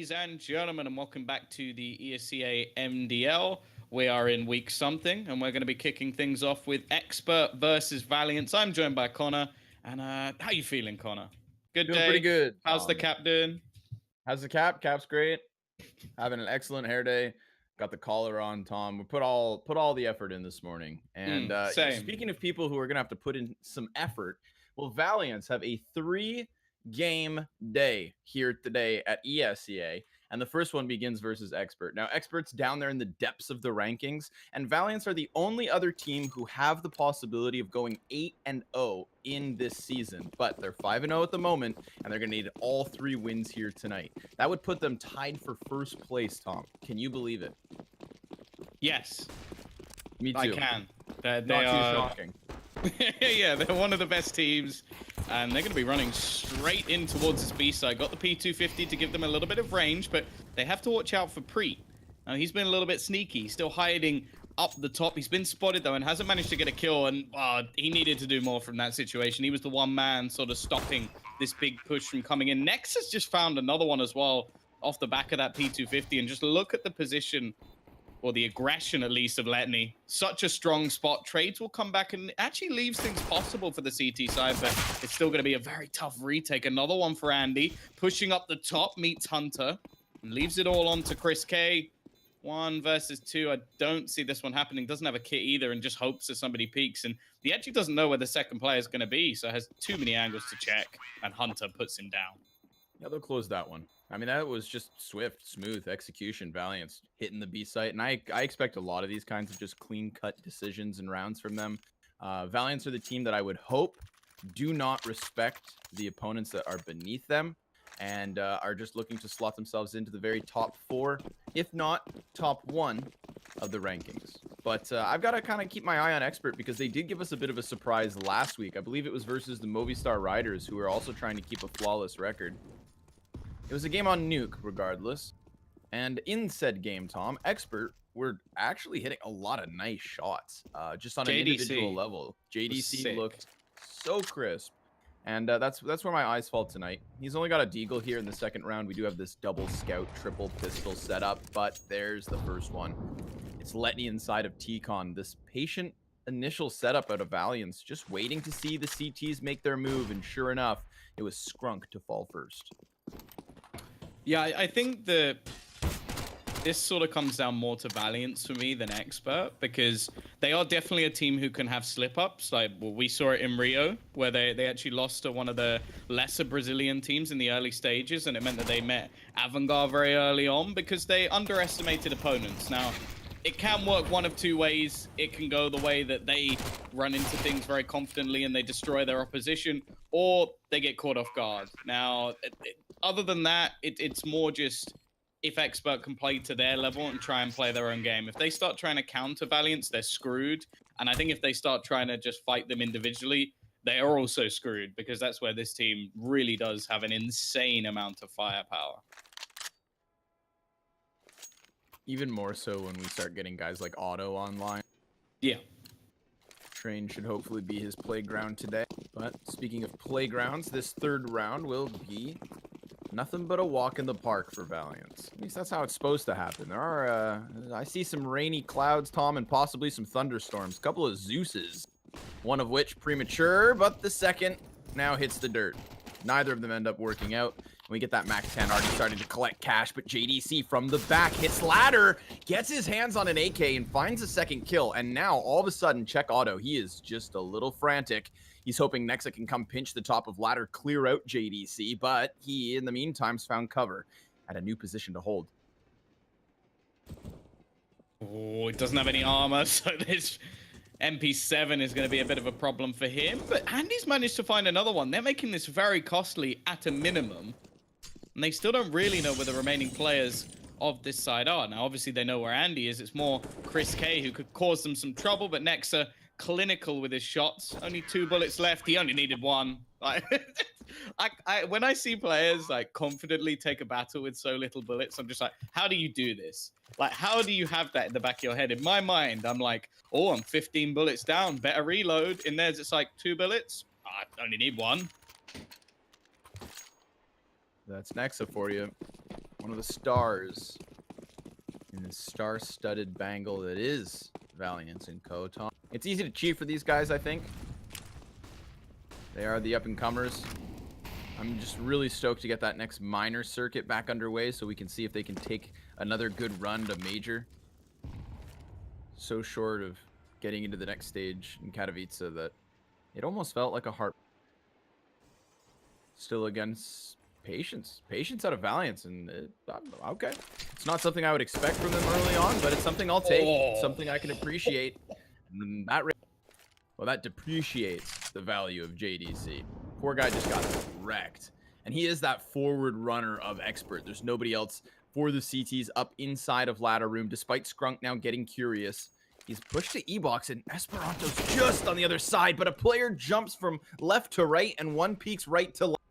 ladies and gentlemen, and welcome back to the Esea MDL. We are in week something, and we're going to be kicking things off with Expert versus Valiance. I'm joined by Connor, and how you feeling, Connor? Good Doing day. pretty good. How's the cap doing? How's the cap? Cap's great. Having an excellent hair day. Got the collar on, Tom. We put all the effort in this morning. And same. Speaking of people who are gonna have to put in some effort, well, Valiance have a 3-game day here today at ESEA. And the first one begins versus Expert. Now, Expert's down there in the depths of the rankings, and Valiance are the only other team who have the possibility of going 8-0 in this season. But they're 5-0 at the moment, and they're going to need all 3 wins here tonight. That would put them tied for first place, Tom. Can you believe it? Yes. Me too. I can. They Not are... too shocking. Yeah, they're one of the best teams, and they're going to be running straight in towards this B side. Got the P250 to give them a little bit of range, but they have to watch out for Preet. Now, he's been a little bit sneaky. He's still hiding up the top. He's been spotted, though, and hasn't managed to get a kill, and he needed to do more from that situation. He was the one man sort of stopping this big push from coming in. Nexus just found another one as well off the back of that P250, and just look at the position, or the aggression at least, of Letney. Such a strong spot. Trades will come back and actually leaves things possible for the CT side, but it's still going to be a very tough retake. Another one for Andy. Pushing up the top, meets Hunter, and leaves it all on to Chris K. 1 versus 2. I don't see this one happening. Doesn't have a kit either, and just hopes that somebody peeks. And he actually doesn't know where the second player is going to be, so has too many angles to check, and Hunter puts him down. Yeah, they'll close that one. I mean, that was just swift, smooth execution. Valiance hitting the B site, and I expect a lot of these kinds of just clean-cut decisions and rounds from them. Valiance are the team that I would hope do not respect the opponents that are beneath them, and are just looking to slot themselves into the very top 4, if not top 1 of the rankings. But I've got to kind of keep my eye on Expert, because they did give us a bit of a surprise last week. I believe it was versus the Movistar Riders, who are also trying to keep a flawless record. It was a game on Nuke, regardless. And in said game, Tom, Expert were actually hitting a lot of nice shots, just on an individual level. JDC looked so crisp. And that's where my eyes fall tonight. He's only got a deagle here in the second round. We do have this double scout, triple pistol setup, but there's the first one. It's Letney inside of T-Con. This patient initial setup out of Valiance, just waiting to see the CTs make their move, and sure enough, it was Skrunk to fall first. Yeah, I think that this sort of comes down more to Valiance for me than Expert, because they are definitely a team who can have slip-ups. Like, well, we saw it in Rio, where they actually lost to one of the lesser Brazilian teams in the early stages, and it meant that they met Avangard very early on because they underestimated opponents. Now, it can work one of 2 ways. It can go the way that they run into things very confidently and they destroy their opposition, or they get caught off guard. Now, other than that, it's more just if Expert can play to their level and try and play their own game. If they start trying to counter Valiance, they're screwed. And I think if they start trying to just fight them individually, they are also screwed, because that's where this team really does have an insane amount of firepower. Even more so when we start getting guys like Otto online. Yeah. Train should hopefully be his playground today. But speaking of playgrounds, this third round will be nothing but a walk in the park for Valiance. At least that's how it's supposed to happen. There are, I see some rainy clouds, Tom, and possibly some thunderstorms. A couple of Zeuses, one of which premature, but the second now hits the dirt. Neither of them end up working out. We get that Mac 10 already starting to collect cash, but JDC from the back hits ladder, gets his hands on an AK, and finds a second kill. And now, all of a sudden, check Otto. He is just a little frantic. He's hoping Nexa can come pinch the top of ladder, clear out JDC, but he, in the meantime, has found cover at a new position to hold. Oh, it doesn't have any armor, so this MP7 is going to be a bit of a problem for him. But Andy's managed to find another one. They're making this very costly at a minimum. And they still don't really know where the remaining players of this side are. Now, obviously, they know where Andy is. It's more Chris K who could cause them some trouble, but Nexa clinical with his shots. Only 2 bullets left. He only needed 1. Like, when I see players like confidently take a battle with so little bullets, I'm just like, how do you do this? Like, how do you have that in the back of your head? In my mind, I'm like, oh, I'm 15 bullets down. Better reload. In theirs, it's like 2 bullets. I only need 1. That's Nexa for you. one of the stars in the star-studded bangle that is Valiance and Co. Tom. It's easy to cheat for these guys, I think. They are the up-and-comers. I'm just really stoked to get that next minor circuit back underway so we can see if they can take another good run to major. So short of getting into the next stage in Katowice that it almost felt like a heart. Still against Patience. Patience out of Valiance, and okay. It's not something I would expect from them early on, but it's something I'll take. It's something I can appreciate. And that depreciates the value of JDC. Poor guy just got wrecked. And he is that forward runner of Expert. There's nobody else for the CTs up inside of ladder room, despite Skrunk now getting curious. He's pushed to E-box, and Esperanto's just on the other side, but a player jumps from left to right, and one peeks right to left.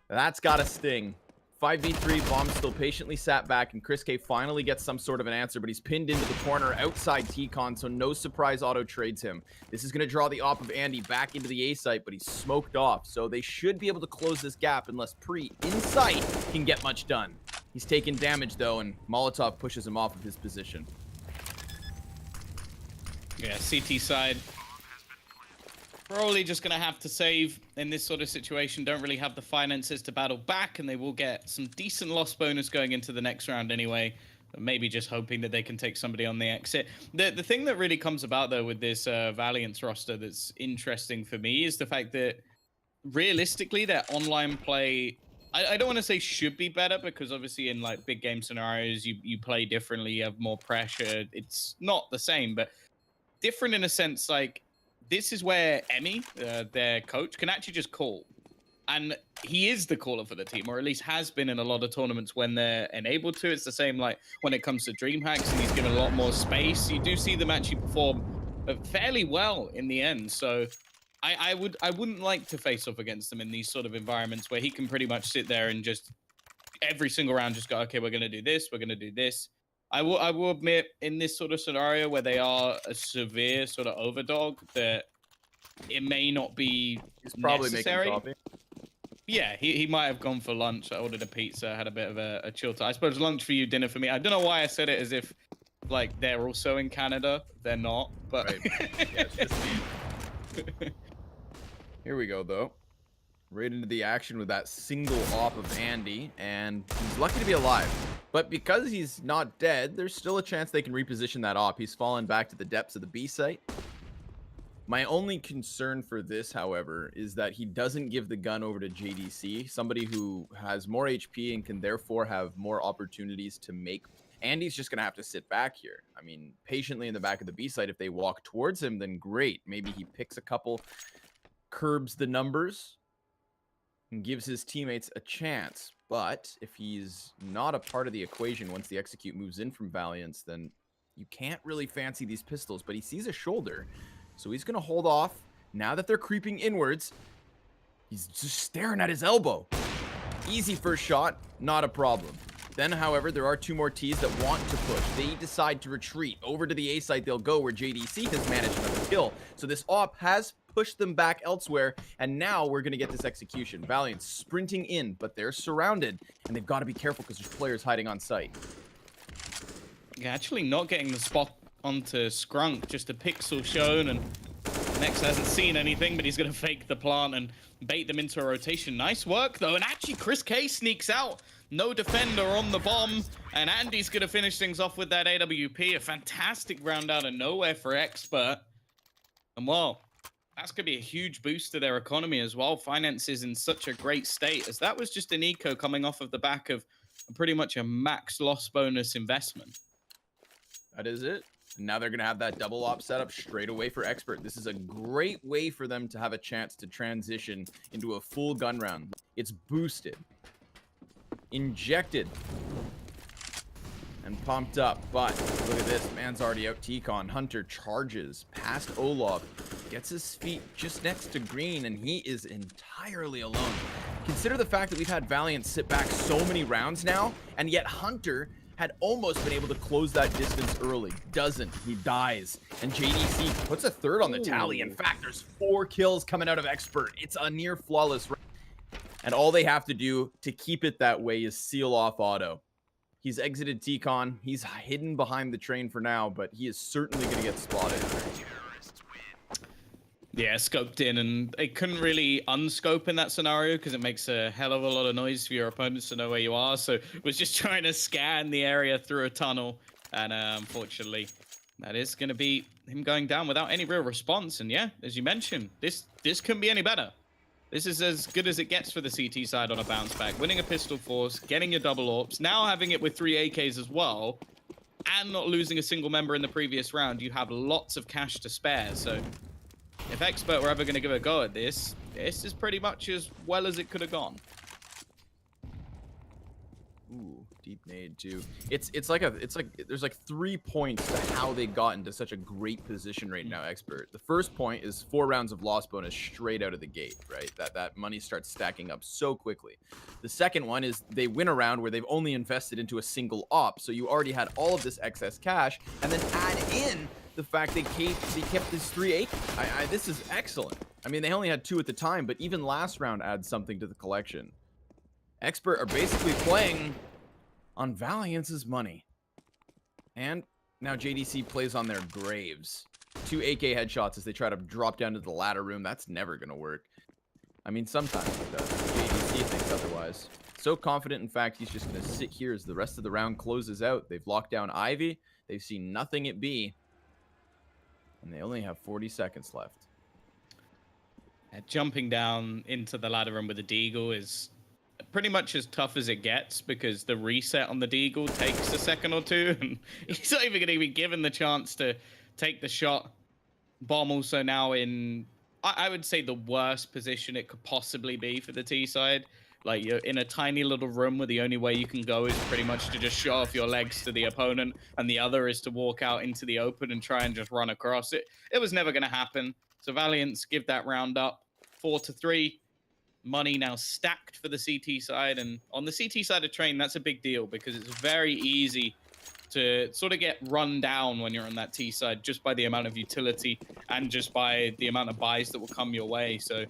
That's got a sting. 5v3, Bomb still patiently sat back, and Chris K finally gets some sort of an answer, but he's pinned into the corner outside T-Con, so no surprise auto trades him. This is going to draw the op of Andy back into the A site, but he's smoked off, so they should be able to close this gap unless Pre, in sight, can get much done. He's taking damage, though, and Molotov pushes him off of his position. Yeah, CT side. Probably just going to have to save in this sort of situation. Don't really have the finances to battle back, and they will get some decent loss bonus going into the next round anyway. But maybe just hoping that they can take somebody on the exit. The thing that really comes about, though, with this Valiance roster that's interesting for me is the fact that realistically, their online play, I don't want to say should be better, because obviously in like big game scenarios, you play differently, you have more pressure. It's not the same, but different in a sense. Like, this is where Emmy, their coach, can actually just call. And he is the caller for the team, or at least has been in a lot of tournaments when they're enabled to. It's the same like when it comes to DreamHacks, and he's given a lot more space. You do see them actually perform fairly well in the end. So I wouldn't like to face off against them in these sort of environments where he can pretty much sit there and just every single round just go, okay, we're going to do this, we're going to do this. I will admit, in this sort of scenario where they are a severe sort of overdog, that it may not be He's probably necessary. making coffee. Yeah, he might have gone for lunch. I ordered a pizza, had a bit of a chill time. I suppose lunch for you, dinner for me. I don't know why I said it as if like they're also in Canada. They're not, but Right. Yeah, it's just Here we go, though. Right into the action with that single op of Andy, and he's lucky to be alive. But because he's not dead, there's still a chance they can reposition that op. He's fallen back to the depths of the B site. My only concern for this, however, is that he doesn't give the gun over to JDC, somebody who has more HP and can therefore have more opportunities to make. Andy's just going to have to sit back here. I mean, patiently in the back of the B site. If they walk towards him, then great. Maybe he picks a couple, curbs the numbers, and gives his teammates a chance. But if he's not a part of the equation once the execute moves in from Valiance, then you can't really fancy these pistols. But he sees a shoulder, so he's going to hold off. Now that they're creeping inwards, he's just staring at his elbow. Easy first shot, not a problem. Then, however, there are two more Ts that want to push. They decide to retreat. Over to the A site they'll go, where JDC has managed another kill. So this op has pushed them back elsewhere, and now we're going to get this execution. Valiant sprinting in, but they're surrounded, and they've got to be careful because there's players hiding on site. Yeah, actually not getting the spot onto Skrunk, just a pixel shown, and Nex hasn't seen anything, but he's going to fake the plant and bait them into a rotation. Nice work, though, and actually Chris K sneaks out. No defender on the bomb, and Andy's going to finish things off with that AWP. A fantastic round out of nowhere for Expert. And well, that's going to be a huge boost to their economy as well. Finance is in such a great state, as that was just an eco coming off of the back of pretty much a max loss bonus investment. That is it. And now they're going to have that double op setup straight away for Expert. This is a great way for them to have a chance to transition into a full gun round. It's boosted, injected, and pumped up. But look at this. Man's already out T-Con. Hunter charges past Olaf, gets his feet just next to Green, and he is entirely alone. Consider the fact that we've had Valiant sit back so many rounds now, and yet Hunter had almost been able to close that distance early. Doesn't. He dies. And JDC puts a third on the tally. In fact, there's 4 kills coming out of Expert. It's a near flawless round. And all they have to do to keep it that way is seal off auto. He's exited T-Con. He's hidden behind the train for now, but he is certainly going to get spotted. Yeah, scoped in, and they couldn't really unscope in that scenario because it makes a hell of a lot of noise for your opponents to know where you are. So was just trying to scan the area through a tunnel, and unfortunately, that is going to be him going down without any real response. And yeah, as you mentioned, this couldn't be any better. This is as good as it gets for the CT side on a bounce back. Winning a pistol force, getting your double AWPs, now having it with 3 AKs as well, and not losing a single member in the previous round. You have lots of cash to spare. So if Expert were ever going to give a go at this, this is pretty much as well as it could have gone. Ooh, deep nade too. It's like there's like 3 points to how they got into such a great position right now, Expert. The first point is 4 rounds of loss bonus straight out of the gate, right? That money starts stacking up so quickly. The second one is they win a round where they've only invested into a single op, so you already had all of this excess cash, and then add in the fact they kept this 3 AK. This is excellent. I mean, they only had 2 at the time, but even last round adds something to the collection. Expert are basically playing on Valiance's money. And now JDC plays on their graves. 2 AK headshots as they try to drop down to the ladder room. That's never going to work. I mean, sometimes it does. JDC thinks otherwise. So confident, in fact, he's just going to sit here as the rest of the round closes out. They've locked down Ivy. They've seen nothing at B. And they only have 40 seconds left. Jumping down into the ladder room with the Deagle is pretty much as tough as it gets because the reset on the Deagle takes a second or two, and he's not even going to be given the chance to take the shot. Bomb also now in, I would say, the worst position it could possibly be for the T side. Like, you're in a tiny little room where the only way you can go is pretty much to just show off your legs to the opponent, and the other is to walk out into the open and try and just run across it. It was never going to happen. So Valiance give that round up 4-3. Money now stacked for the CT side, and on the CT side of train, that's a big deal because it's very easy to sort of get run down when you're on that T side just by the amount of utility and just by the amount of buys that will come your way. So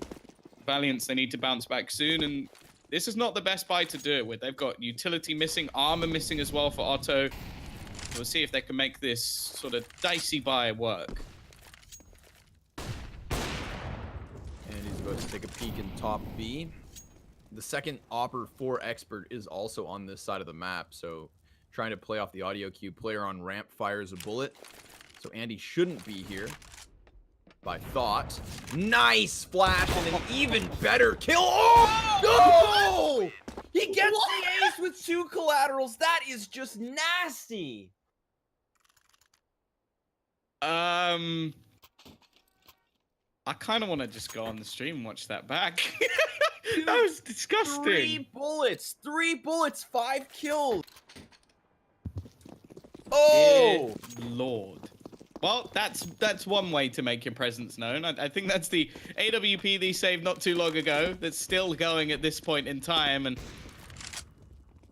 Valiance, they need to bounce back soon, and this is not the best buy to do it with. They've got utility missing, armor missing as well for Otto. We'll see if they can make this sort of dicey buy work. And he's about to take a peek in top B. The second Opper for Expert is also on this side of the map, so trying to play off the audio cue. Player on ramp fires a bullet, so Andy shouldn't be here. By thought. Nice flash and an even better kill. Oh! No! He gets the ace with 2 collaterals. That is just nasty. I kind of want to just go on the stream and watch that back. That was disgusting. 3 bullets, 5 kills. Oh! Dear Lord. Well, that's one way to make your presence known. I think that's the AWP they saved not too long ago that's still going at this point in time. And,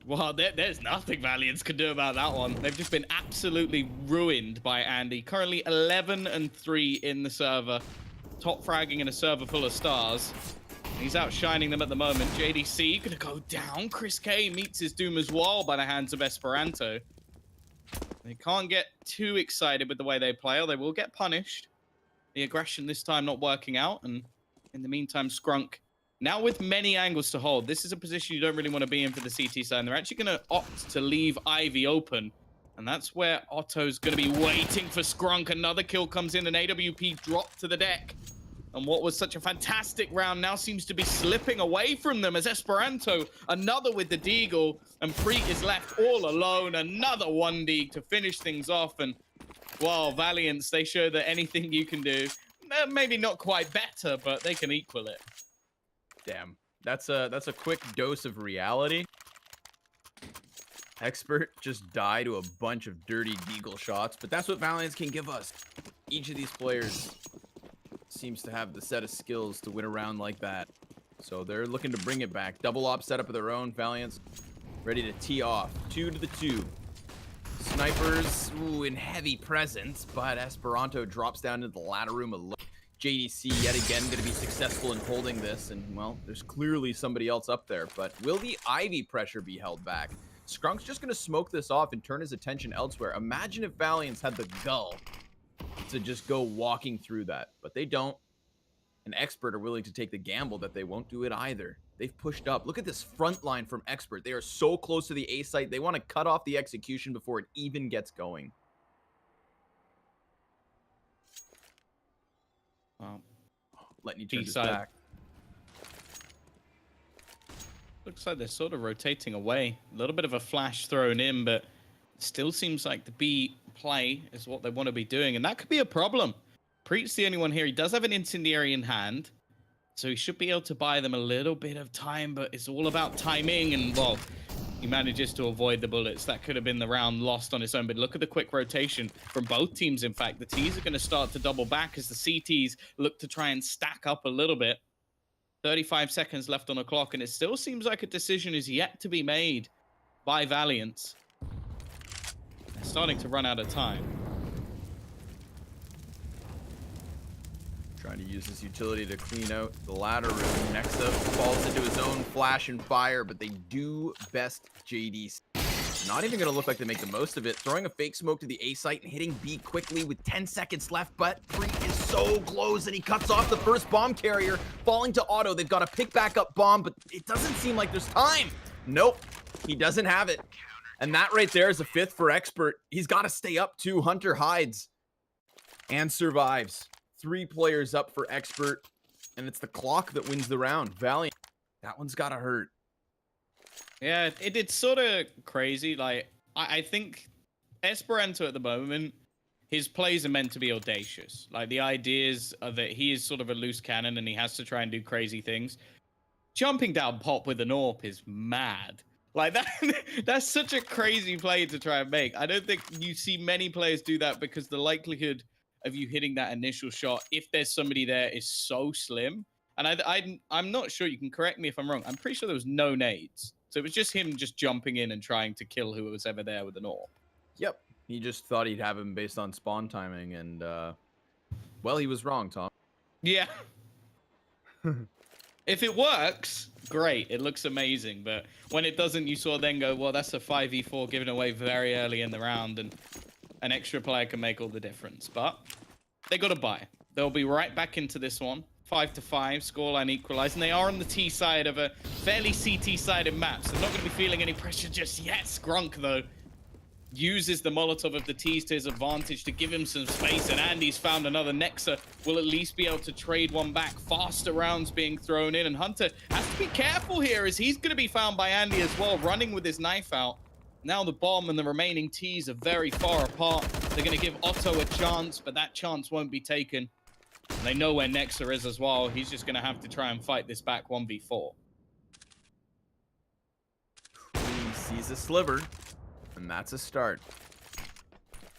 well, there's nothing Valiance can do about that one. They've just been absolutely ruined by Andy. Currently 11-3 in the server. Top fragging in a server full of stars. He's outshining them at the moment. JDC gonna go down. Chris K meets his doom as well by the hands of Esperanto. They can't get too excited with the way they play, or they will get punished. The aggression this time not working out, and in the meantime, Scrunk, now with many angles to hold, this is a position you don't really want to be in for the CT side, and they're actually going to opt to leave Ivy open, and that's where Otto's going to be waiting for Scrunk. Another kill comes in, and AWP dropped to the deck. And what was such a fantastic round now seems to be slipping away from them as Esperanto, another with the Deagle, and Preet is left all alone. Another 1D to finish things off. And, well, Valiance, they show that anything you can do, maybe not quite better, but they can equal it. Damn. That's a quick dose of reality. Expert just died to a bunch of dirty Deagle shots, but that's what Valiance can give us. Each of these players seems to have the set of skills to win a round like that. So they're looking to bring it back. Double op setup of their own. Valiance ready to tee off. 2 to the 2. Snipers, ooh, in heavy presence, but Esperanto drops down into the ladder room alone. JDC yet again going to be successful in holding this, and well, there's clearly somebody else up there, but will the Ivy pressure be held back? Skrunk's just going to smoke this off and turn his attention elsewhere. Imagine if Valiance had the gall to just go walking through that, but they don't. An Expert are willing to take the gamble that they won't do it either. They've pushed up. Look at this front line from Expert. They are so close to the A site. They want to cut off the execution before it even gets going. Letting you turn this back. Looks like they're sort of rotating away. A little bit of a flash thrown in, but still seems like the B play is what they want to be doing, and that could be a problem. Preet's the only one here. He does have an incendiary in hand, so he should be able to buy them a little bit of time, but it's all about timing, and, well, he manages to avoid the bullets. That could have been the round lost on its own, but look at the quick rotation from both teams, in fact. The Ts are going to start to double back as the CTs look to try and stack up a little bit. 35 seconds left on the clock, and it still seems like a decision is yet to be made by Valiance. They're starting to run out of time. Trying to use his utility to clean out the ladder room. Nexa falls into his own flash and fire, but they do best JDC. Not even going to look like they make the most of it. Throwing a fake smoke to the A site and hitting B quickly with 10 seconds left, but Preet is so close and he cuts off the first bomb carrier, falling to Auto. They've got a pick back up bomb, but it doesn't seem like there's time. Nope, he doesn't have it. And that right there is a fifth for Expert. He's got to stay up too. Hunter hides and survives. 3 players up for Expert, and it's the clock that wins the round. Valiant, that one's gotta hurt. Yeah, it's sort of crazy. Like, I think Esperanto at the moment, his plays are meant to be audacious. Like, the ideas are that he is sort of a loose cannon and he has to try and do crazy things. Jumping down pop with an AWP is mad. Like, that's such a crazy play to try and make. I don't think you see many players do that because the likelihood of you hitting that initial shot, if there's somebody there, is so slim. And I'm not sure, you can correct me if I'm wrong. I'm pretty sure there was no nades. So it was just him just jumping in and trying to kill who was ever there with an AWP. Yep. He just thought he'd have him based on spawn timing, and, well, he was wrong, Tom. Yeah. If it works, great. It looks amazing. But when it doesn't, you sort of then go, well, that's a 5v4 given away very early in the round, and an extra player can make all the difference. But they got to buy. They'll be right back into this one. 5-5, scoreline equalized, and they are on the T side of a fairly CT-sided map, so they're not going to be feeling any pressure just yet. Skrunk, though, uses the Molotov of the T's to his advantage to give him some space, and Andy's found another. Nexa will at least be able to trade one back. Faster rounds being thrown in, and Hunter has to be careful here as he's going to be found by Andy as well, running with his knife out. Now the bomb and the remaining T's are very far apart. They're going to give Otto a chance, but that chance won't be taken. And they know where Nexa is as well. He's just going to have to try and fight this back 1v4. He sees a sliver, and that's a start.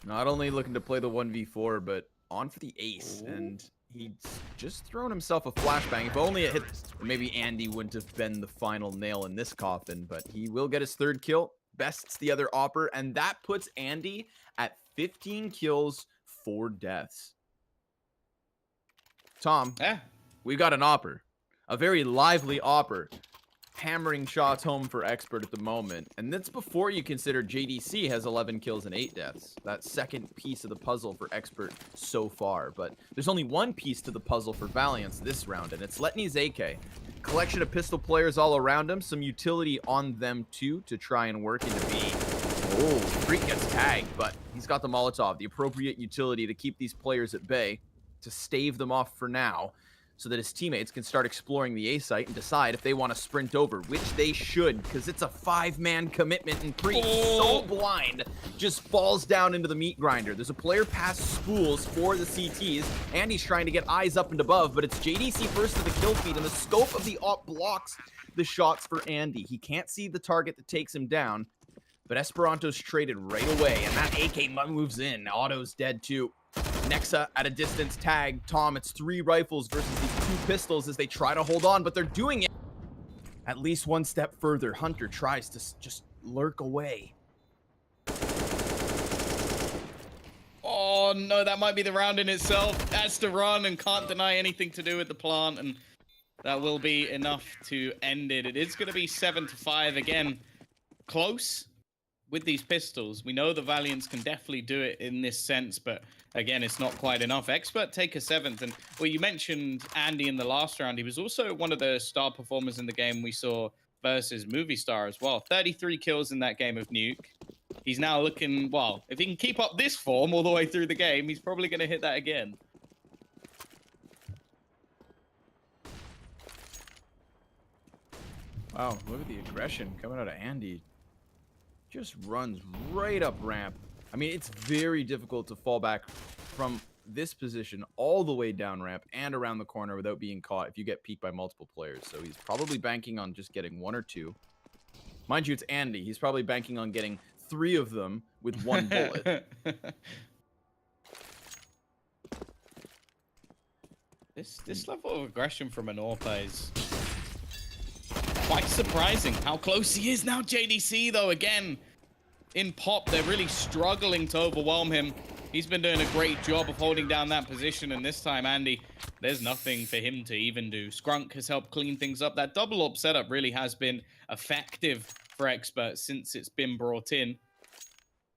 Not only looking to play the 1v4, but on for the ace. Ooh. And he's just thrown himself a flashbang. If only it hit, maybe Andy wouldn't have been the final nail in this coffin, but he will get his 3rd kill. Bests the other Opper, and that puts Andy at 15 kills, 4 deaths. Tom, we've got an Opper, a very lively Opper, hammering shots home for Expert at the moment, and that's before you consider JDC has 11 kills and 8 deaths. That second piece of the puzzle for Expert so far, but there's only one piece to the puzzle for Valiance this round, and it's Letney's AK. Collection of pistol players all around him, some utility on them too to try and work into B. Oh, Freak gets tagged, but he's got the Molotov, the appropriate utility to keep these players at bay, to stave them off for now, so that his teammates can start exploring the A site and decide if they want to sprint over, which they should, because it's a 5-man commitment, and Preet, so blind, just falls down into the meat grinder. There's a player past spools for the CTs, and he's trying to get eyes up and above, but it's JDC first to the kill feed, and the scope of the AWP blocks the shots for Andy. He can't see the target that takes him down, but Esperanto's traded right away, and that AK moves in. Otto's dead too. Nexa at a distance tag. Tom, it's 3 rifles versus these 2 pistols as they try to hold on, but they're doing it at least one step further. Hunter tries to just lurk away. Oh no, that might be the round in itself. Has to run and can't deny anything to do with the plant, and that will be enough to end it. It is going to be 7-5 again. Close, with these pistols, we know the Valiants can definitely do it in this sense, but again, it's not quite enough. Expert take a 7th, and well, you mentioned Andy in the last round. He was also one of the star performers in the game we saw versus Movie Star as well. 33 kills in that game of Nuke. He's now looking, well, if he can keep up this form all the way through the game, he's probably going to hit that again. Wow, look at the aggression coming out of Andy. Just runs right up ramp. I mean, it's very difficult to fall back from this position all the way down ramp and around the corner without being caught if you get peeked by multiple players. So he's probably banking on just getting 1 or 2. Mind you, it's Andy. He's probably banking on getting 3 of them with 1 bullet. This level of aggression from an AWP is quite surprising how close he is now. JDC, though, again, in pop, they're really struggling to overwhelm him. He's been doing a great job of holding down that position, and this time, Andy, there's nothing for him to even do. Scrunk has helped clean things up. That double AWP setup really has been effective for Expert since it's been brought in.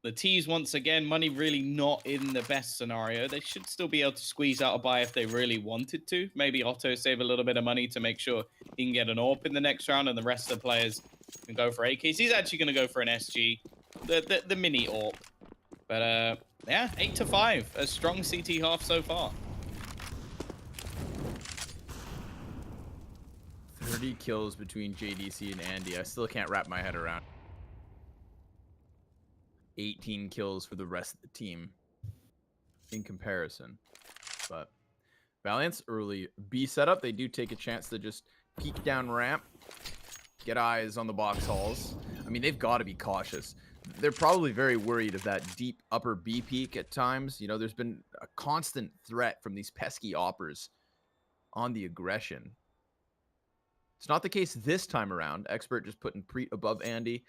The T's, once again, money really not in the best scenario. They should still be able to squeeze out a buy if they really wanted to. Maybe Otto save a little bit of money to make sure he can get an AWP in the next round, and the rest of the players can go for AKs. He's actually going to go for an SG, the mini AWP. But yeah, 8-5, a strong CT half so far. 30 kills between JDC and Andy. I still can't wrap my head around. 18 kills for the rest of the team in comparison. But Valiance early B setup, they do take a chance to just peek down ramp, get eyes on the box halls. I mean, they've got to be cautious. They're probably very worried of that deep upper B peak at times. You know, there's been a constant threat from these pesky oppers on the aggression. It's not the case this time around. Expert just putting Preet above Andy,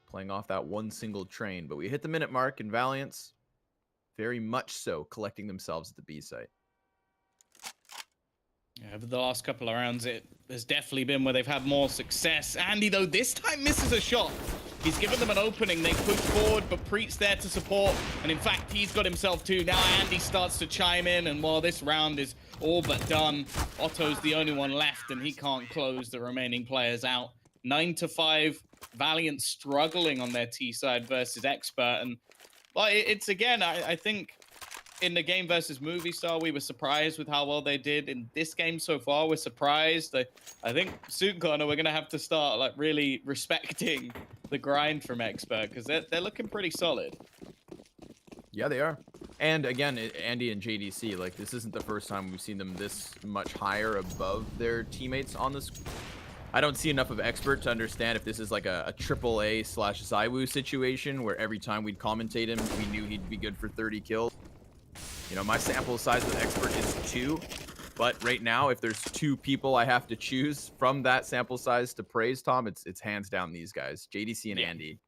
playing off that one single train. But we hit the minute mark, and Valiance very much so collecting themselves at the B site. Yeah, over the last couple of rounds, there's definitely been where they've had more success. Andy, though, this time misses a shot. He's given them an opening. They push forward, but Preet's there to support. And in fact, he's got himself too. Now Andy starts to chime in, and while this round is all but done, Otto's the only one left, and he can't close the remaining players out. 9-5, Valiant struggling on their T side versus Expert. And well, it's again, I think in the game versus Movie Star, we were surprised with how well they did. In this game so far, we're surprised. I think soon, Connor, we're going to have to start like really respecting the grind from Expert, because they're looking pretty solid. Yeah, they are. And again, Andy and JDC, like, this isn't the first time we've seen them this much higher above their teammates on this. I don't see enough of Expert to understand if this is like a AAA/ZywOo situation where every time we'd commentate him, we knew he'd be good for 30 kills. You know, my sample size with Expert is 2. But right now, if there's 2 people I have to choose from that sample size to praise, Tom, it's hands down these guys, JDC and Andy.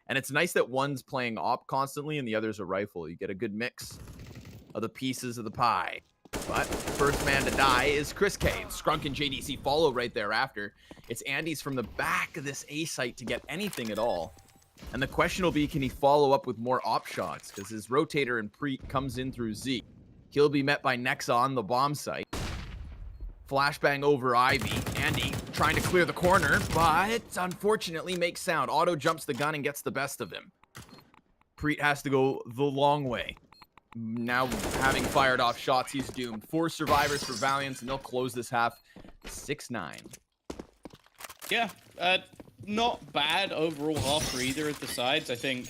And it's nice that one's playing op constantly and the other's a rifle. You get a good mix of the pieces of the pie. But first man to die is Chris K. Scrunk and JDC follow right thereafter. It's Andy's from the back of this A site to get anything at all. And the question will be, can he follow up with more op shots? Because his rotator and Preet comes in through Z. He'll be met by Nexa on the bomb site. Flashbang over Ivy. Andy trying to clear the corner, but unfortunately makes sound. Otto jumps the gun and gets the best of him. Preet has to go the long way. Now having fired off shots, he's doomed. 4 survivors for Valiance, and they'll close this half 6-9. Yeah, not bad overall half for either of the sides. I think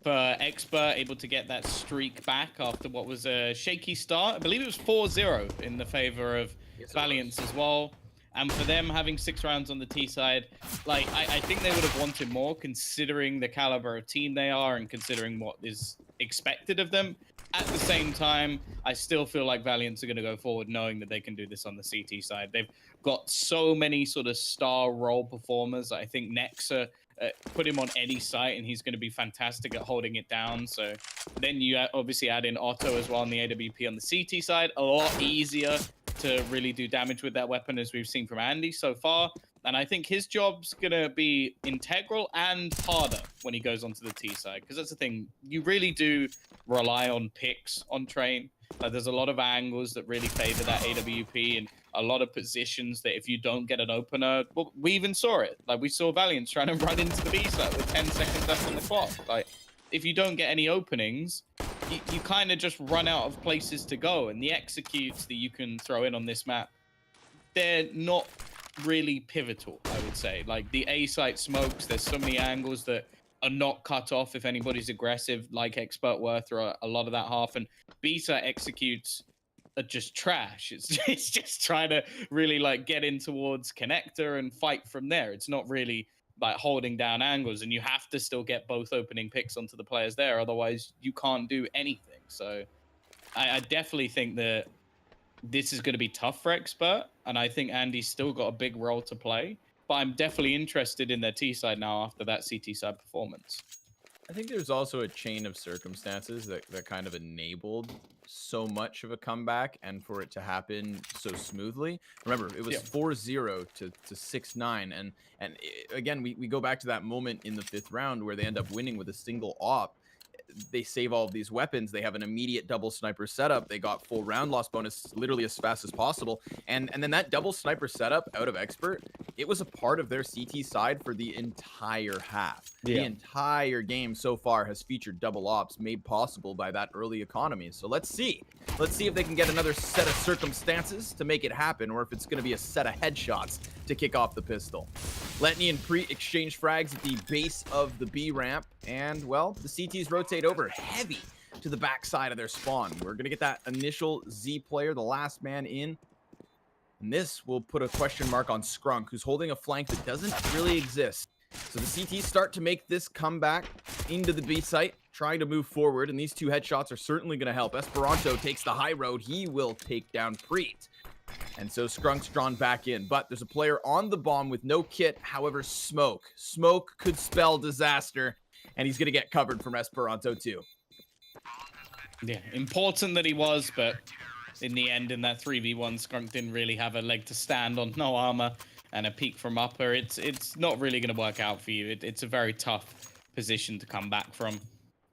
for Expert, able to get that streak back after what was a shaky start. I believe it was 4-0 in the favor of Valiance as well. And for them having 6 rounds on the T side, like I think they would have wanted more considering the caliber of team they are and considering what is expected of them. At the same time, I still feel like Valiants are going to go forward knowing that they can do this on the CT side. They've got so many sort of star role performers. I think Nexa, put him on any site and he's going to be fantastic at holding it down. So then you obviously add in Otto as well on the AWP on the CT side. A lot easier to really do damage with that weapon, as we've seen from Andy so far. And I think his job's going to be integral and harder when he goes onto the T side. Because that's the thing. You really do rely on picks on Train. There's a lot of angles that really favor that AWP and a lot of positions that if you don't get an opener, well, we even saw it. Like we saw Valiance trying to run into the B side with 10 seconds left on the clock. Like if you don't get any openings, you kind of just run out of places to go. And the executes that you can throw in on this map, they're not really pivotal, I would say. Like the A site smokes, there's so many angles that are not cut off if anybody's aggressive, like Expert Worth or a lot of that half. And B site executes are just trash. It's just trying to really like get in towards connector and fight from there. It's not really like holding down angles, and you have to still get both opening picks onto the players there, otherwise you can't do anything. So I definitely think that this is going to be tough for Expert, and I think Andy's still got a big role to play. But I'm definitely interested in their T side now after that CT side performance. I think there's also a chain of circumstances that kind of enabled so much of a comeback and for it to happen so smoothly. Remember, it was 4-0 to 6-9. And again, we go back to that moment in the 5th round where they end up winning with a single op. They save all of these weapons. They have an immediate double sniper setup. They got full round loss bonus literally as fast as possible. And then that double sniper setup out of Expert, it was a part of their CT side for the entire half. The entire game so far has featured double ops made possible by that early economy. So let's see. Let's see if they can get another set of circumstances to make it happen, or if it's going to be a set of headshots to kick off the pistol. Letney and Preet exchange frags at the base of the B ramp, and well, the CTs rotate over heavy to the backside of their spawn. We're going to get that initial Z player, the last man in. And this will put a question mark on Skrunk, who's holding a flank that doesn't really exist. So the CTs start to make this comeback into the B site, trying to move forward, and these 2 headshots are certainly going to help. Esperanto takes the high road. He will take down Preet. And so Skrunk's drawn back in, but there's a player on the bomb with no kit. However, smoke could spell disaster, and he's going to get covered from Esperanto too. Yeah, important that he was, but in the end, in that 3v1, Skrunk didn't really have a leg to stand on. No armor and a peek from upper. It's not really going to work out for you. It's a very tough position to come back from.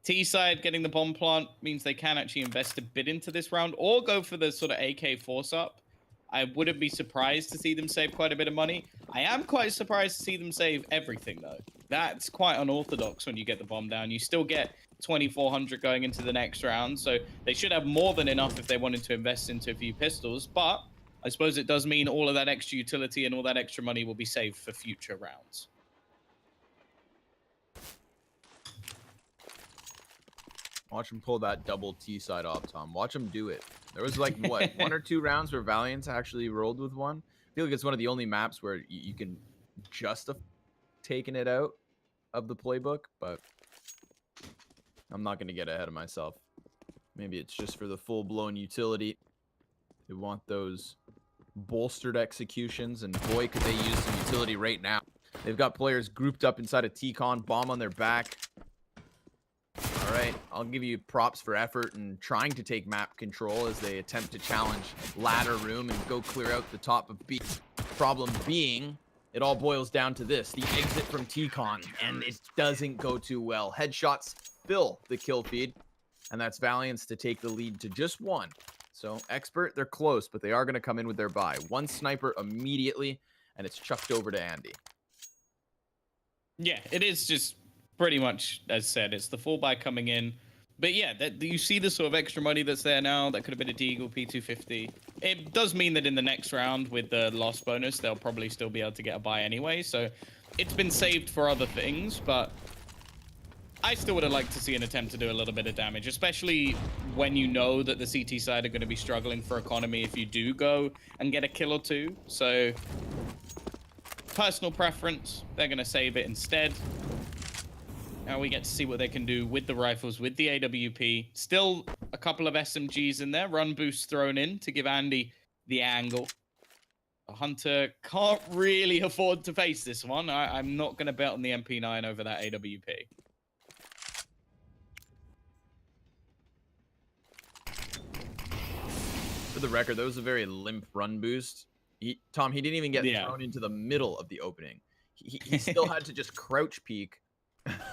T side getting the bomb plant means they can actually invest a bit into this round or go for the sort of AK force up. I wouldn't be surprised to see them save quite a bit of money. I am quite surprised to see them save everything, though. That's quite unorthodox when you get the bomb down. You still get 2,400 going into the next round, so they should have more than enough if they wanted to invest into a few pistols. But I suppose it does mean all of that extra utility and all that extra money will be saved for future rounds. Watch him pull that double T side off, Tom. Watch him do it. There was like, what, 1 or 2 rounds where Valiance actually rolled with one? I feel like it's one of the only maps where you can justify taking it out of the playbook, but I'm not going to get ahead of myself. Maybe it's just for the full-blown utility. They want those bolstered executions, and boy, could they use some utility right now. They've got players grouped up inside a T-Con, bomb on their back. All right, I'll give you props for effort and trying to take map control as they attempt to challenge ladder room and go clear out the top of B. Problem being, it all boils down to this, the exit from T-Con, and it doesn't go too well. Headshots fill the kill feed, and that's Valiance to take the lead to just 1. So Expert, they're close, but they are going to come in with their buy. 1 sniper immediately, and it's chucked over to Andy. Yeah, it is just pretty much, as said, it's the full buy coming in. But yeah, you see the sort of extra money that's there now. That could have been a Deagle P250. It does mean that in the next round with the loss bonus, they'll probably still be able to get a buy anyway. So it's been saved for other things, but I still would have liked to see an attempt to do a little bit of damage, especially when you know that the CT side are going to be struggling for economy if you do go and get a kill or 2. So personal preference, they're going to save it instead. Now we get to see what they can do with the rifles, with the AWP. Still a couple of SMGs in there. Run boost thrown in to give Andy the angle. Hunter can't really afford to face this one. I'm not going to bet on the MP9 over that AWP. For the record, that was a very limp run boost. Tom, he didn't even get Yeah. thrown into the middle of the opening. He still had to just crouch peek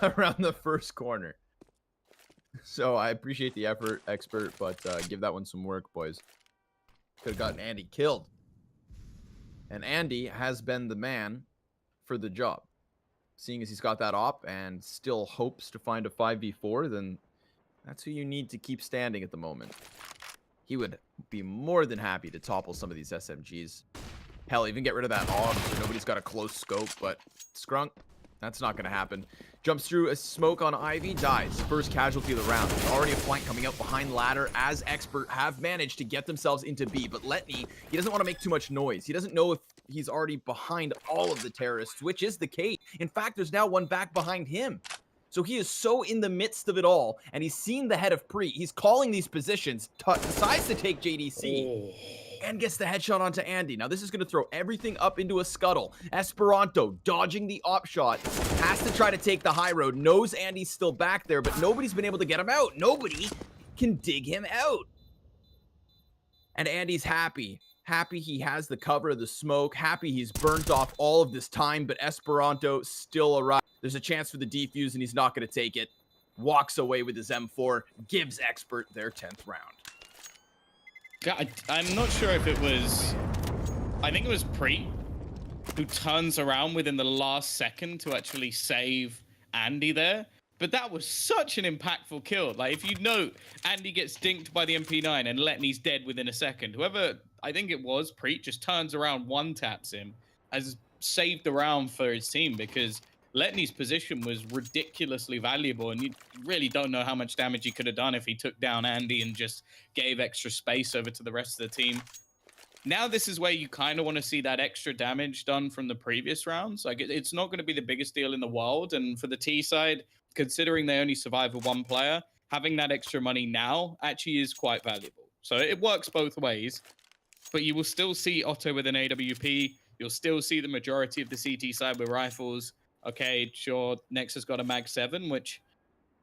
around the first corner. So I appreciate the effort, expert, but give that one some work, boys. Could have gotten Andy killed. And Andy has been the man for the job. Seeing as he's got that op and still hopes to find a 5v4, then that's who you need to keep standing at the moment. He would be more than happy to topple some of these SMGs. Hell, even get rid of that AUG so nobody's got a close scope, but Scrunk, that's not going to happen. Jumps through a smoke on Ivy, dies. First casualty of the round. There's already a flank coming out behind ladder as Expert have managed to get themselves into B, but Letney, he doesn't want to make too much noise. He doesn't know if he's already behind all of the terrorists, which is the case. In fact, there's now one back behind him. So he is so in the midst of it all, and he's seen the head of Pre. He's calling these positions, decides to take JDC, and gets the headshot onto Andy. Now, this is going to throw everything up into a scuttle. Esperanto, dodging the op shot, has to try to take the high road, knows Andy's still back there, but nobody's been able to get him out. Nobody can dig him out. And Andy's happy. Happy he has the cover of the smoke. Happy he's burnt off all of this time, but Esperanto still arrives. There's a chance for the defuse, and he's not going to take it. Walks away with his M4, gives Expert their 10th round. I'm not sure if it was... I think it was Pre who turns around within the last second to actually save Andy there. But that was such an impactful kill. Like, if you note, Andy gets dinked by the MP9 and Letney's dead within a second. Whoever, I think it was, Preet, just turns around, one-taps him, has saved the round for his team because Letney's position was ridiculously valuable, and you really don't know how much damage he could have done if he took down Andy and just gave extra space over to the rest of the team. Now this is where you kind of want to see that extra damage done from the previous rounds. Like, it's not going to be the biggest deal in the world, and for the T side, considering they only survive with one player, having that extra money now actually is quite valuable. So it works both ways, but you will still see Otto with an AWP. You'll still see the majority of the CT side with rifles. Okay, sure, Nex has got a Mag 7, which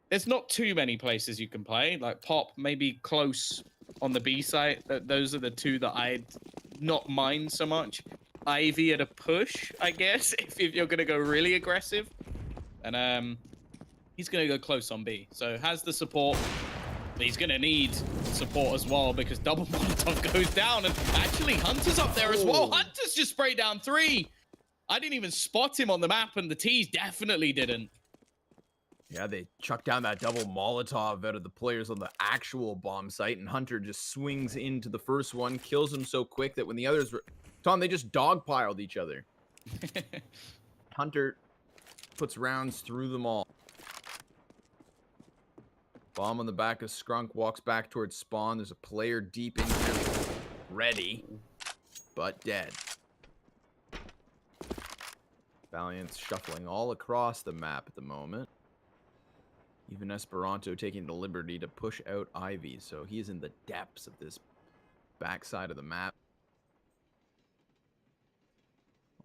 there's not too many places you can play. Like Pop, maybe close on the B side. Those are the two that I'd not mind so much. Ivy at a push, I guess, if you're going to go really aggressive. And he's going to go close on B. So has the support. He's going to need support as well because double Molotov goes down. And actually, Hunter's up there as well. Hunter's just sprayed down 3. I didn't even spot him on the map, and the T's definitely didn't. Yeah, they chucked down that double Molotov out of the players on the actual bomb site, and Hunter just swings into the first one, kills him so quick that when the others were... Tom, they just dogpiled each other. Hunter puts rounds through them all. Bomb on the back of Scrunk, walks back towards spawn. There's a player deep in here, ready, but dead. Valiance shuffling all across the map at the moment. Even Esperanto taking the liberty to push out Ivy, so he's in the depths of this backside of the map.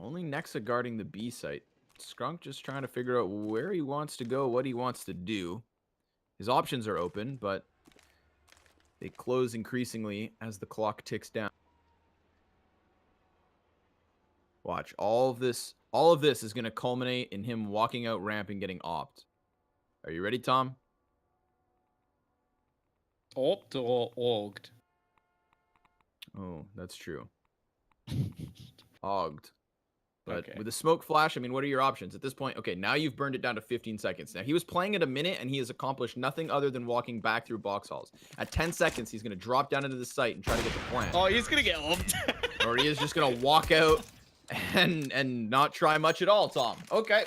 Only Nexa guarding the B site. Scrunk just trying to figure out where he wants to go, what he wants to do. His options are open, but they close increasingly as the clock ticks down. Watch, all of this is going to culminate in him walking out ramp and getting opt. Are you ready, Tom? Opt or orged? Oh, that's true. Ogged. But okay. with the smoke flash, I mean, what are your options at this point? Okay, now you've burned it down to 15 seconds. Now, he was playing at a minute, and he has accomplished nothing other than walking back through box halls. At 10 seconds, he's going to drop down into the site and try to get the plant. Oh, he's going to get opt. Or he is just going to walk out and not try much at all, Tom. Okay.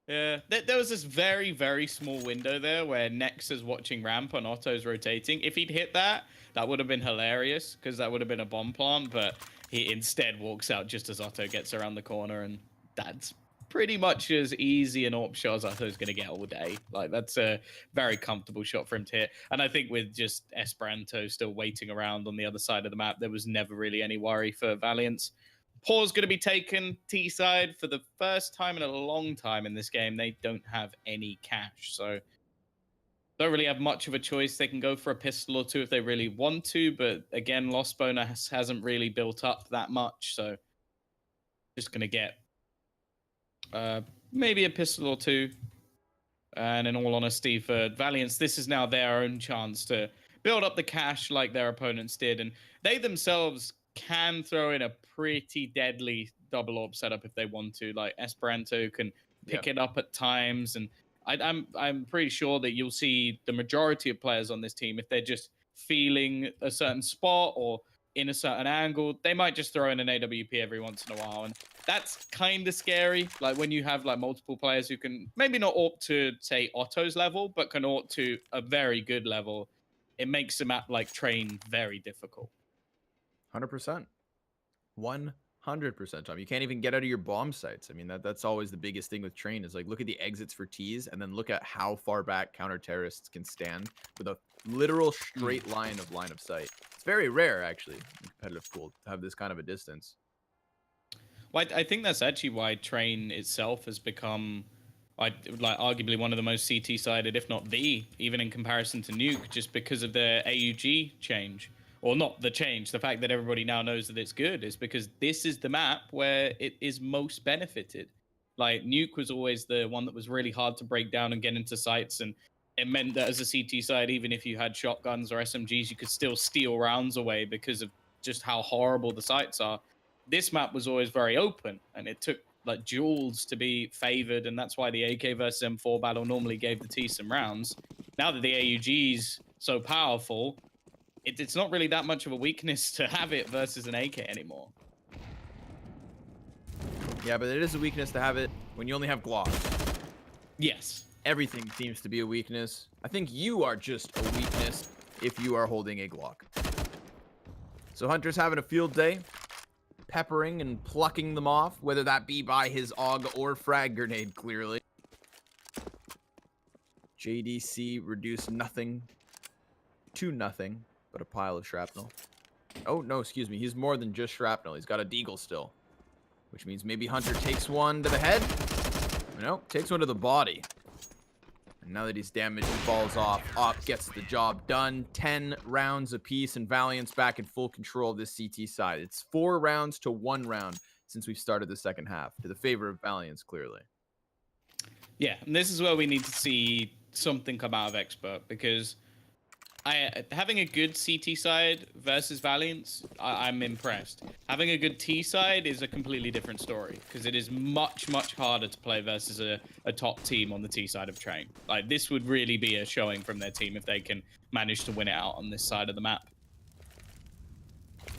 Yeah, there was this very, very small window there where Nex is watching ramp and Otto's rotating. If he'd hit that, that would have been hilarious because that would have been a bomb plant, but he instead walks out just as Otto gets around the corner, and that's pretty much as easy an AWP shot as Otto's going to get all day. Like, that's a very comfortable shot for him to hit. And I think with just Esperanto still waiting around on the other side of the map, there was never really any worry for Valiance. Pause going to be taken T side for the first time in a long time in this game. They don't have any cash, so don't really have much of a choice. They can go for a pistol or two if they really want to, but again, loss bonus hasn't really built up that much, so just gonna get maybe a pistol or two. And in all honesty, for Valiance, this is now their own chance to build up the cash like their opponents did, and they themselves can throw in a pretty deadly double orb setup if they want to. Like Esperanto can pick it up at times, and I'm pretty sure that you'll see the majority of players on this team, if they're just feeling a certain spot or in a certain angle, they might just throw in an AWP every once in a while, and that's kind of scary. Like when you have like multiple players who can maybe not AWP to say Otto's level, but can AWP to a very good level, it makes the map like Train very difficult. 100%. 100%, Tom. You can't even get out of your bomb sites. I mean, that's always the biggest thing with Train is like, look at the exits for T's and then look at how far back counter-terrorists can stand with a literal straight line of sight. It's very rare, actually, in competitive pool to have this kind of a distance. Well, I think that's actually why Train itself has become, like arguably one of the most CT-sided, if not the, even in comparison to Nuke, just because of their AUG change. Or not the change, the fact that everybody now knows that it's good is because this is the map where it is most benefited. Like Nuke was always the one that was really hard to break down and get into sites, and it meant that as a CT side, even if you had shotguns or SMGs, you could still steal rounds away because of just how horrible the sites are. This map was always very open, and it took like duels to be favored, and that's why the AK versus M4 battle normally gave the T some rounds. Now that the AUG's so powerful, it's not really that much of a weakness to have it versus an AK anymore. Yeah, but it is a weakness to have it when you only have Glock. Yes. Everything seems to be a weakness. I think you are just a weakness if you are holding a Glock. So Hunter's having a field day, peppering and plucking them off, whether that be by his AUG or frag grenade, clearly. JDC reduced nothing to nothing but a pile of shrapnel. Oh, no, excuse me. He's more than just shrapnel. He's got a deagle still, which means maybe Hunter takes one to the head. No, takes one to the body. And now that he's damaged, he falls off. Op gets the job done. 10 rounds apiece, and Valiance back in full control of this CT side. It's 4 rounds to 1 round since we've started the second half, to the favor of Valiance, clearly. Yeah, and this is where we need to see something come out of Expert, because having a good CT side versus Valiance, I'm impressed. Having a good T side is a completely different story, because it is much, much harder to play versus a top team on the T side of Train. Like, this would really be a showing from their team if they can manage to win it out on this side of the map.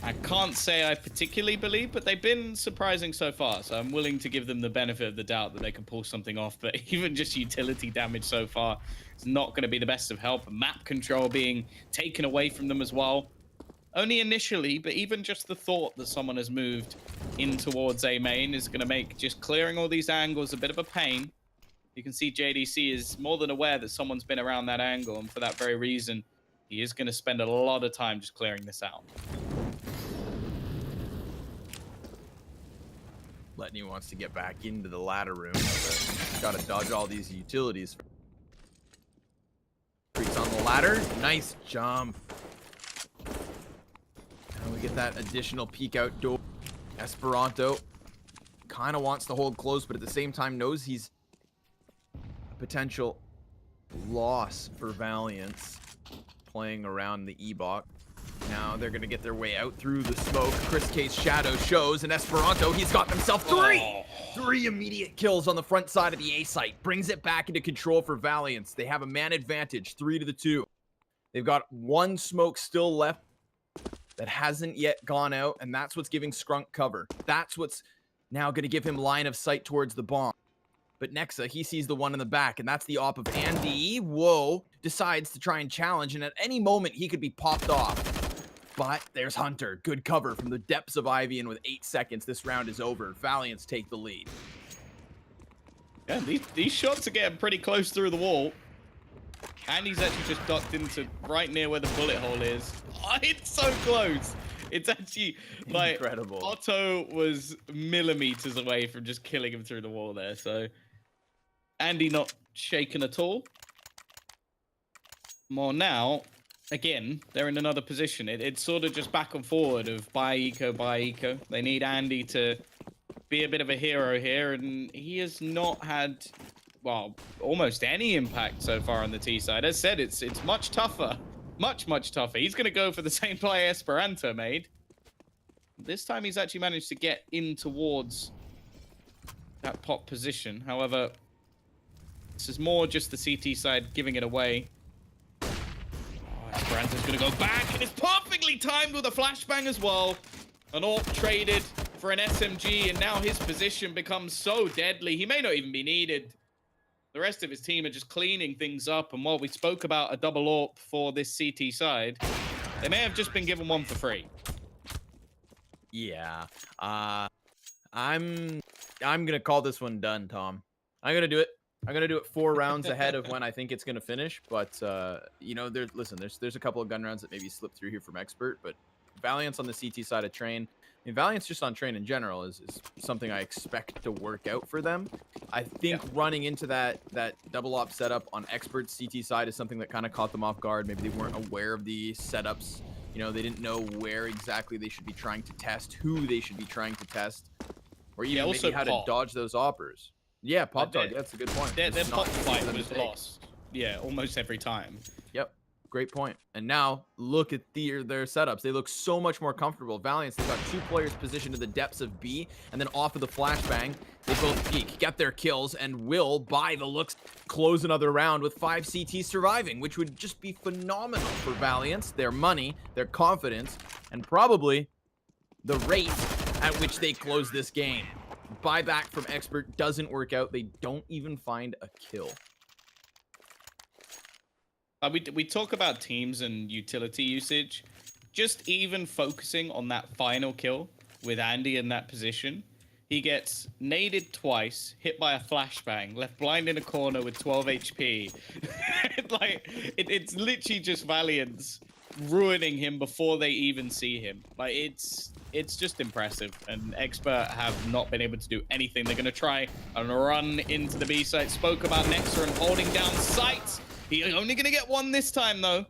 I can't say I particularly believe, but they've been surprising so far, so I'm willing to give them the benefit of the doubt that they can pull something off. But even just utility damage so far is not going to be the best of help. Map control being taken away from them as well. Only initially, but even just the thought that someone has moved in towards A main is going to make just clearing all these angles a bit of a pain. You can see JDC is more than aware that someone's been around that angle, and for that very reason, he is going to spend a lot of time just clearing this out. Letney wants to get back into the ladder room, but got to dodge all these utilities. Freaks on the ladder. Nice jump. And we get that additional peek out door. Esperanto kind of wants to hold close, but at the same time knows he's a potential loss for Valiance playing around the E-Box. Now they're going to get their way out through the smoke. Chris K's shadow shows, and Esperanto, he's got himself 3 immediate kills on the front side of the A site. Brings it back into control for Valiance. They have a man advantage, 3-2. They've got 1 smoke still left that hasn't yet gone out, and that's what's giving Scrunk cover. That's what's now going to give him line of sight towards the bomb. But Nexa, he sees the one in the back, and that's the op of Andy. Whoa, decides to try and challenge, and at any moment, he could be popped off. But there's Hunter. Good cover from the depths of Ivy, and with 8 seconds, this round is over. Valiance take the lead. Yeah, these shots are getting pretty close through the wall. And he's actually just ducked into right near where the bullet hole is. Oh, it's so close. It's actually like incredible. Otto was millimeters away from just killing him through the wall there. So Andy not shaken at all. More now, again, they're in another position. It's sort of just back and forward of buy eco. They need Andy to be a bit of a hero here, and he has not had, well, almost any impact so far on the T side. As said, it's much tougher. Much tougher. He's going to go for the same play Esperanto made. This time he's actually managed to get in towards that pop position. However, this is more just the CT side giving it away. Esperanto's going to go back, and it's perfectly timed with a flashbang as well. An AWP traded for an SMG, and now his position becomes so deadly. He may not even be needed. The rest of his team are just cleaning things up, and while we spoke about a double AWP for this CT side, they may have just been given one for free. Yeah. I'm gonna call this one done, Tom. I'm gonna do it. I'm gonna do it 4 rounds ahead of when I think it's gonna finish. But you know, there's a couple of gun rounds that maybe slip through here from Expert, but Valiance on the CT side of Train. I mean, Valiance just on Train in general is something I expect to work out for them. I think running into that double op setup on Expert's CT side is something that kind of caught them off guard. Maybe they weren't aware of the setups. You know, they didn't know where exactly they should be trying to test, who they should be trying to test, or even maybe how to dodge those oppers. Yeah, pop dog. That's a good point. Their pop fight was lost. Yeah, almost every time. Yep. Great point. And now look at their setups. They look so much more comfortable. Valiance, they've got 2 players positioned in the depths of B, and then off of the flashbang, they both peek, get their kills, and will, by the looks, close another round with 5 CTs surviving, which would just be phenomenal for Valiance, their money, their confidence, and probably the rate at which they close this game. Buyback from Expert doesn't work out. They don't even find a kill. We talk about teams and utility usage. Just even focusing on that final kill with Andy in that position, he gets naded twice, hit by a flashbang, left blind in a corner with 12 HP. Like, it's literally just Valiance ruining him before they even see him. Like, it's just impressive, and Expert have not been able to do anything. They're going to try and run into the B site. Spoke about Nexa and holding down sights. He's only going to get one this time, though.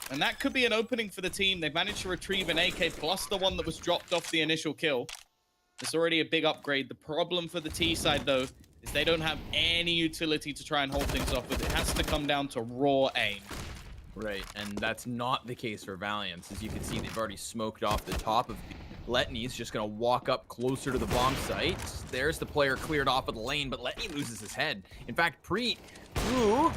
And that could be an opening for the team. They've managed to retrieve an AK plus the one that was dropped off the initial kill. It's already a big upgrade. The problem for the T side, though, is they don't have any utility to try and hold things off with. It has to come down to raw aim. Right, and that's not the case for Valiance. As you can see, they've already smoked off the top of Letney's just going to walk up closer to the bomb site. There's the player cleared off of the lane, but Letney loses his head. In fact, Preet, who,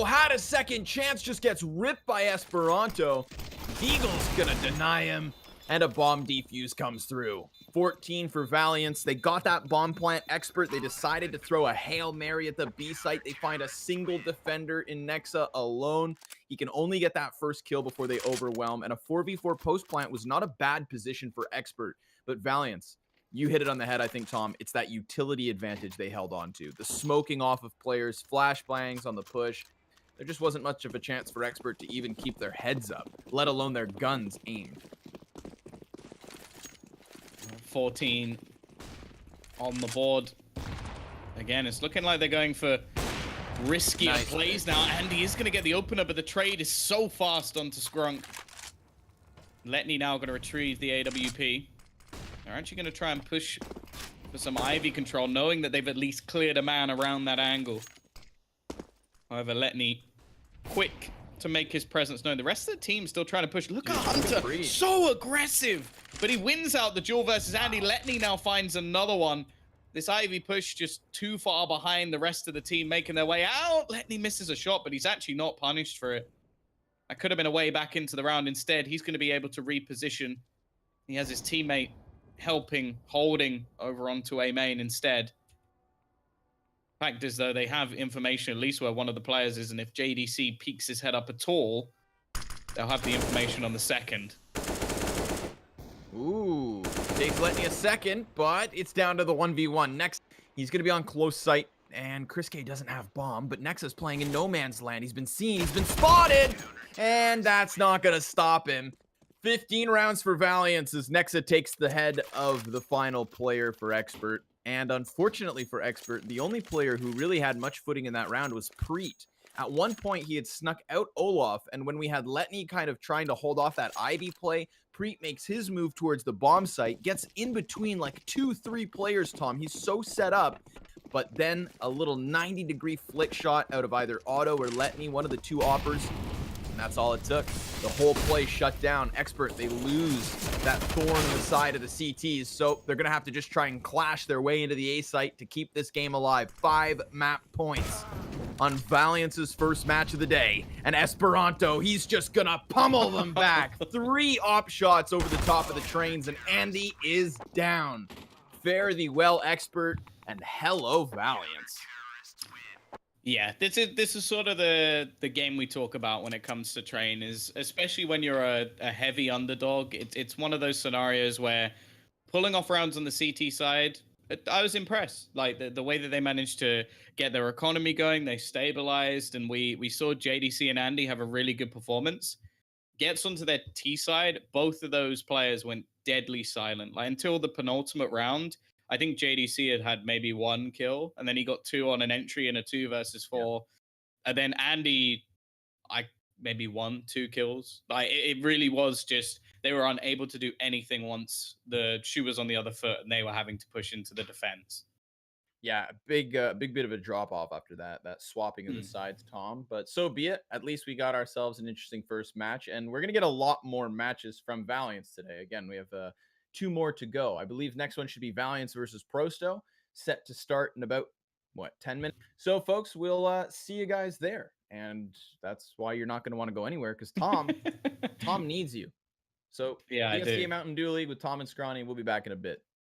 had a second chance, just gets ripped by Esperanto. Deagle's going to deny him, and a bomb defuse comes through. 14 for Valiance. They got that bomb plant Expert. They decided to throw a Hail Mary at the B site. They find a single defender in Nexa alone. He can only get that first kill before they overwhelm, and a 4v4 post plant was not a bad position for Expert. But Valiance, you hit it on the head, I think, Tom. It's that utility advantage they held on to. The smoking off of players, flashbangs on the push. There just wasn't much of a chance for Expert to even keep their heads up, let alone their guns aimed. 14 on the board. Again, it's looking like they're going for riskier plays now. Andy is going to get the opener, but the trade is so fast onto Skrunk. Letney now going to retrieve the AWP. They're actually going to try and push for some Ivy control, knowing that they've at least cleared a man around that angle. However, Letney quick to make his presence known. The rest of the team still trying to push. Look at Hunter, so aggressive. But he wins out the duel versus Andy. Letney now finds another one. This Ivy push just too far behind the rest of the team making their way out. Letney misses a shot, but he's actually not punished for it. That could have been a way back into the round. Instead, he's going to be able to reposition. He has his teammate helping, holding over onto A main instead. Fact is, though, they have information at least where one of the players is, and if JDC peeks his head up at all, they'll have the information on the second. Ooh, takes Letney a second, but it's down to the 1v1. Next, he's going to be on close sight, and Chris K doesn't have bomb, but Nexa's playing in no man's land. He's been seen, he's been spotted, and that's not going to stop him. 15 rounds for Valiance as Nexa takes the head of the final player for Expert. And unfortunately for Expert, the only player who really had much footing in that round was Preet. At one point, he had snuck out Olaf, and when we had Letney kind of trying to hold off that Ivy play, Preet makes his move towards the bomb site, gets in between like 2-3 players, Tom. He's so set up, but then a little 90-degree flick shot out of either Otto or Letney, one of the two oppers, and that's all it took. The whole play shut down. Expert, they lose that thorn in the side of the CTs, so they're going to have to just try and clash their way into the A site to keep this game alive. 5 map points on Valiance's first match of the day. And Esperanto, he's just going to pummel them back. 3 op shots over the top of the trains, and Andy is down. Fare thee well, Expert, and hello, Valiance. Yeah, this is sort of the game we talk about when it comes to train, is especially when you're a heavy underdog. It's one of those scenarios where pulling off rounds on the CT side, I was impressed. Like the way that they managed to get their economy going, they stabilized, and we saw JDC and Andy have a really good performance. Gets onto their T side, both of those players went deadly silent. Like until the penultimate round, I think JDC had maybe 1 kill, and then he got 2 on an entry in a 2 versus 4. And then Andy, maybe 1, 2 kills. Like it really was just they were unable to do anything once the shoe was on the other foot, and they were having to push into the defense. Yeah, big bit of a drop off after that swapping of the sides, Tom. But so be it. At least we got ourselves an interesting first match, and we're gonna get a lot more matches from Valiance today. Again, we have 2 more to go. I believe next one should be Valiance versus Prosto, set to start in about 10 minutes. So, folks, we'll see you guys there, and that's why you're not gonna want to go anywhere because Tom needs you. So, yeah, PSK Mountain Dew League with Tom and Scrawny. We'll be back in a bit.